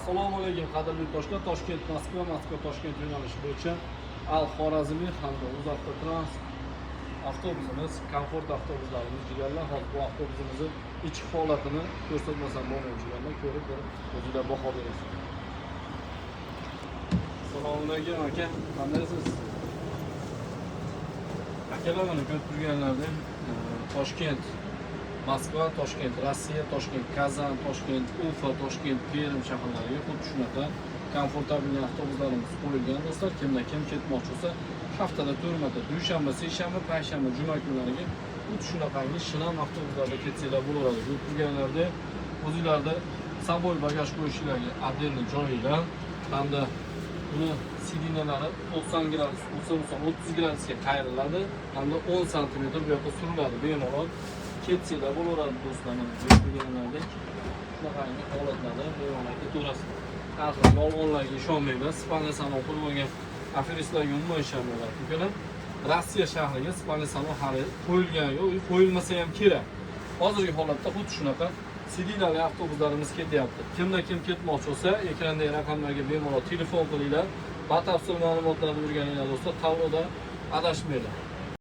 Assalomu alaykum qadrli yurtdoshlar. Toshkent Moskva, Moskva Toshkent yo'nalishi bo'yicha Al-Xorazmiy hamda UzAvtotrans avtobusimiz, komfort avtobuslarimiz jigarlar. Hozir bu avtobusimizni ichki holatini ko'rsatmasam bo'lmaydi jigarlar. Ko'rib o'zingizlar baho berasiz. Assalomu alaykum aka. Qandaysiz? Akalar mana ko'rib turganlaringizdek Toshkent Moskva, Toshkent Rossiya, Toshkent Kazan, Toshkent Ufa, Toshkent Perm shaharlariga xuddi shunaqa komfortabil avtobuslarimiz qo'yilgan do'stlar. Kimdan kim ketmoqchi bo'lsa, haftada 4 marta dushanba, seshanba, payshanba, juma kunlariga xuddi shunaqangi shinam avtobuslarda ketsanglar bo'laveradi. Ko'rib turganlarda o'zingizlarda saboy bagaj qo'yishlarga отдельный joylar hamda buni sidinalari 90 gradus, 30 gradusga qayriladi hamda 10 sm bu yoqqa suriladi. Bemalol ketsanglar bo'laveradi do'stlar. Mana ko'rganlaringizdek shunaqangi holatlarda bemalol ketaverasiz. Har xil yolg'onlarga ishonmanglar. Ispaniya salon qilib olgan aferistlarga umuman ishonmanglar. Chunki Rossiya shahriga Ispaniya salon hali qo'yilgan yo'q, qo'yilmasa ham kerak. Hozirgi holatda xuddi shunaqa sidinali avtobuslarimiz ketyapti. Kimdan kim ketmoqchi bo'lsa, ekrandagi raqamlarga bemalol telefon qilinglar. Batafsil ma'lumotlarni o'rganinglar do'stlar. Tanlovda adashmanglar.